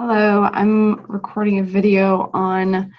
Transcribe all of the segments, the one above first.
Hello, I'm recording a video on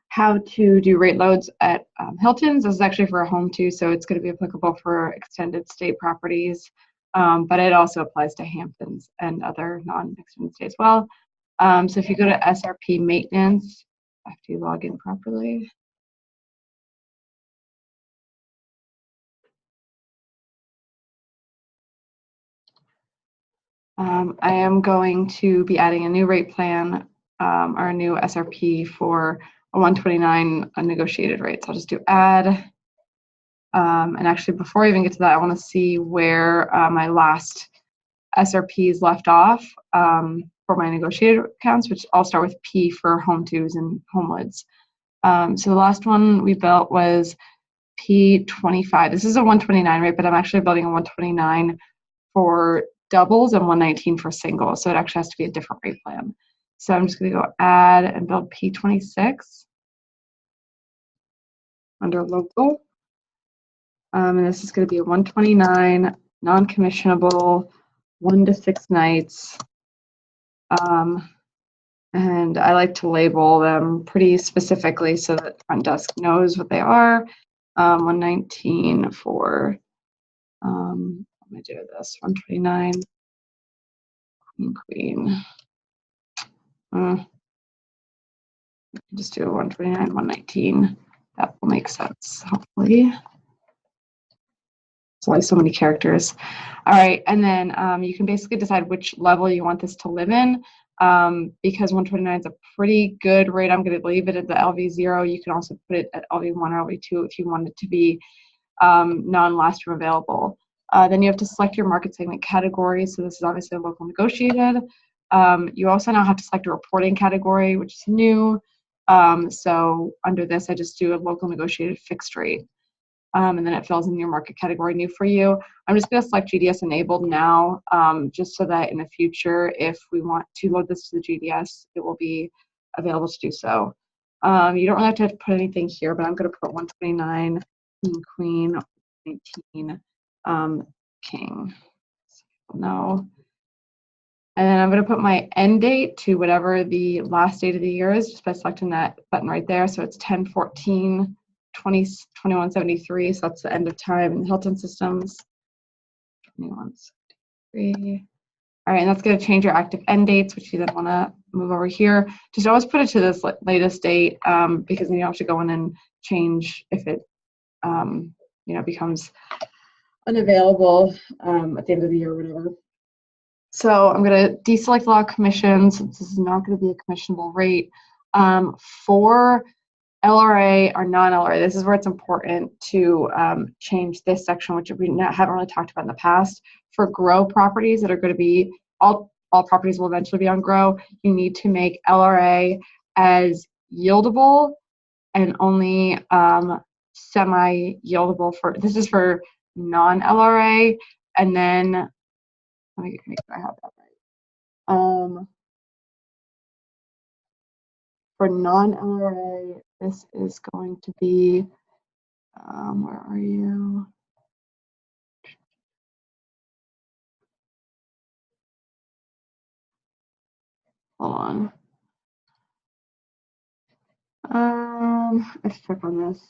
how to do rate loads at Hilton's. This is actually for a home too, so it's going to be applicable for extended stay properties, but it also applies to Hamptons and other non-extended stay as well. So if you go to SRP maintenance, after you log in properly. I am going to be adding a new rate plan or a new SRP for a 129 negotiated rate. So I'll just do add. And actually, before I even get to that, I want to see where my last SRPs left off for my negotiated accounts, which I'll start with P for home twos and home woods. So the last one we built was P25. This is a 129 rate, but I'm actually building a 129 for doubles and 119 for singles. So it actually has to be a different rate plan. So I'm just going to go add and build P26 under local. And this is going to be a 129 non-commissionable 1 to 6 nights. And I like to label them pretty specifically so that front desk knows what they are. 119 for, I'm going to do this, 129 queen. Just do a 129, 119. That will make sense, hopefully. It's only so many characters. All right, and then you can basically decide which level you want this to live in. Because 129 is a pretty good rate, I'm going to leave it at the LV0. You can also put it at LV1 or LV2 if you want it to be non-last room available. Then you have to select your market segment category. So this is obviously a local negotiated. You also now have to select a reporting category, which is new. So under this, I just do a local negotiated fixed rate. And then it fills in your market category new for you. I'm just going to select GDS enabled now, just so that in the future, if we want to load this to the GDS, it will be available to do so. You don't really have to put anything here, but I'm going to put 129 queen, 19 king. No. And then I'm going to put my end date to whatever the last date of the year is, just by selecting that button right there. So it's 10/14. 2173, so that's the end of time in the Hilton systems. 2173. All right, and that's going to change your active end dates, which you then want to move over here. Just always put it to this latest date because then you have to go in and change if it becomes unavailable at the end of the year or whatever. So I'm going to deselect law commissions. This is not going to be a commissionable rate. For LRA or non-LRA, this is where it's important to change this section, which we haven't really talked about in the past. For grow properties that are going to be, all properties will eventually be on grow, you need to make LRA as yieldable and only semi-yieldable for, this is for non-LRA, and then, let me make sure I have that right. For non-LRA, this is going to be, where are you? Hold on. Let's check on this.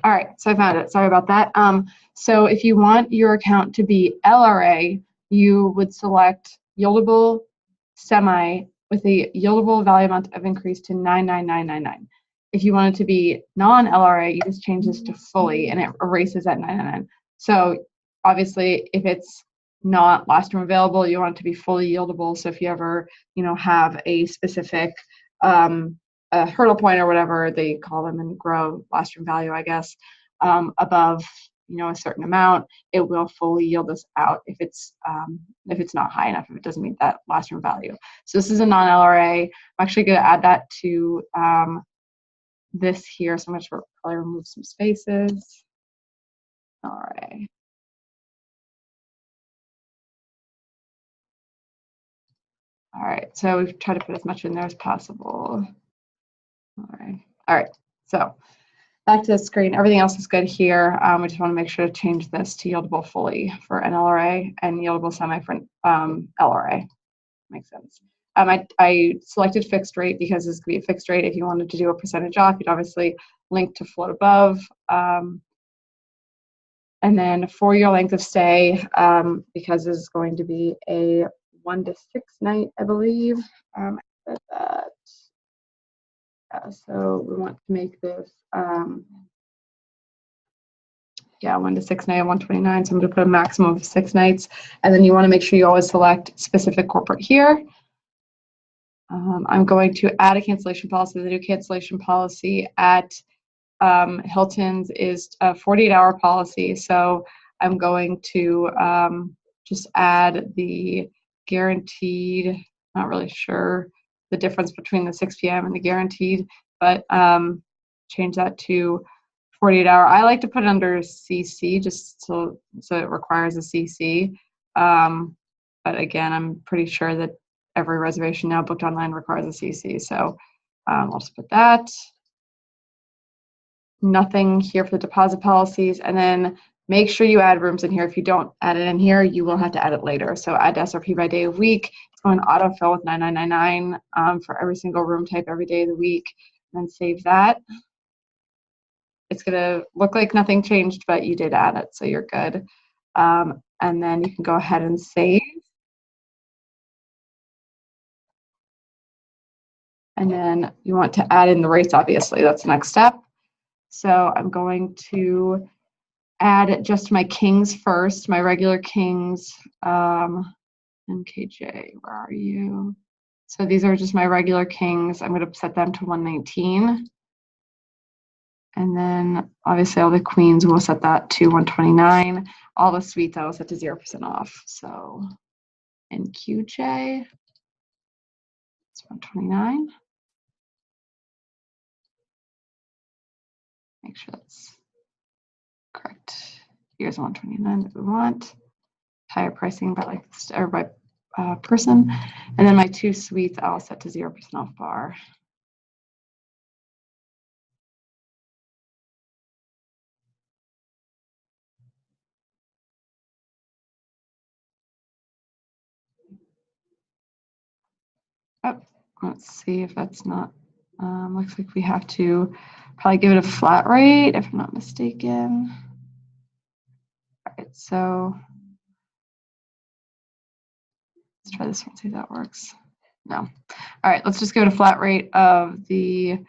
All right, so I found it. Sorry about that. So if you want your account to be LRA, you would select yieldable semi with a yieldable value amount of increase to 99999. If you want it to be non-LRA, you just change this to fully and it erases at 999. So obviously, if it's not last room available, you want it to be fully yieldable. So if you ever, have a specific a hurdle point or whatever they call them and grow last room value, I guess, above a certain amount, it will fully yield this out if it's not high enough, if it doesn't meet that last room value. So this is a non-LRA. I'm actually going to add that to this here. So I'm going to probably remove some spaces. LRA. All right, so we've tried to put as much in there as possible. All right. So back to the screen. Everything else is good here. We just want to make sure to change this to yieldable fully for NLRA and yieldable semi for LRA. Makes sense. I selected fixed rate because this could be a fixed rate. If you wanted to do a percentage off, you'd obviously link to float above. And then for your length of stay, because this is going to be a 1 to 6 night, I believe. So we want to make this, 1 to 6 night, 129. So I'm going to put a maximum of 6 nights. And then you want to make sure you always select specific corporate here. I'm going to add a cancellation policy. The new cancellation policy at Hilton's is a 48-hour policy. So I'm going to just add the guaranteed, not really sure the difference between the 6 p.m. and the guaranteed, but change that to 48-hour. I like to put it under CC just so it requires a CC. But again, I'm pretty sure that every reservation now booked online requires a CC. So I'll just put that. Nothing here for the deposit policies. And then make sure you add rooms in here. If you don't add it in here, you will have to add it later. So add SRP by day of week. It's going to autofill with 9999 for every single room type every day of the week. And then save that. It's going to look like nothing changed, but you did add it, so you're good. And then you can go ahead and save. And then you want to add in the rates, obviously. That's the next step. So I'm going to add just my kings first, my regular kings. NKJ, where are you? So these are just my regular kings. I'm going to set them to 119. And then obviously all the queens, we'll set that to 129. All the suites I will set to 0% off. So in QJ, it's 129. Make sure that's correct. Here's 129 that we want. Higher pricing by person. And then my 2 suites I'll set to 0% off bar. Oh, let's see if that's not, looks like we have to probably give it a flat rate if I'm not mistaken. All right, so let's try this one, see if that works. No. All right, let's just give it a flat rate of the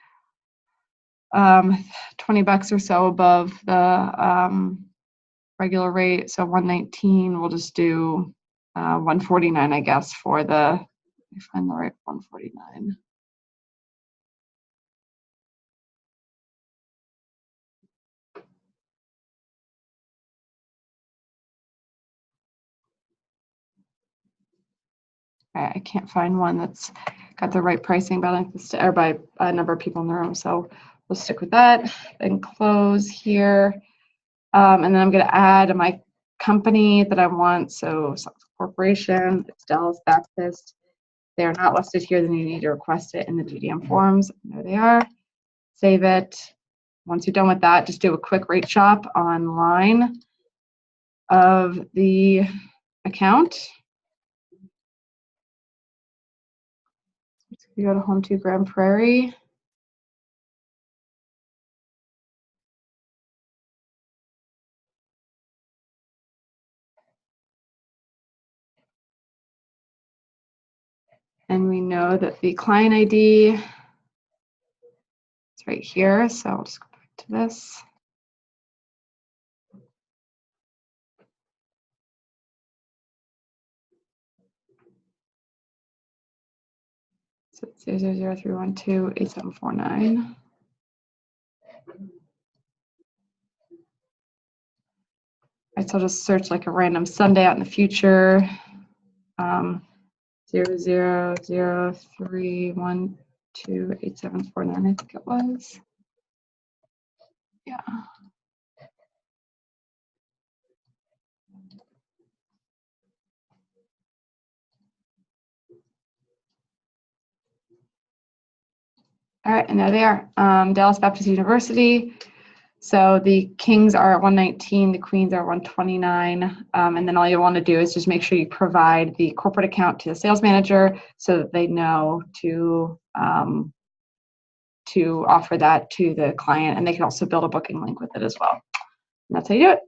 $20 or so above the regular rate. So 119, we'll just do 149, I guess, for the, let me find the right 149. I can't find one that's got the right pricing by or by number of people in the room. So we'll stick with that and close here. And then I'm going to add my company that I want. So corporation, it's Dallas Baptist. They are not listed here, then you need to request it in the GDM forms. There they are. Save it. Once you're done with that, just do a quick rate shop online of the account. You go to Home to Grand Prairie. And we know that the client ID is right here. So I'll just go back to this. So it's 003128749. Right, so I'll just search like a random Sunday out in the future. 00031288749, I think it was. Yeah. All right, and there they are. Dallas Baptist University. So the kings are at 119, the queens are 129, and then all you want to do is just make sure you provide the corporate account to the sales manager so that they know to offer that to the client, and they can also build a booking link with it as well. And that's how you do it.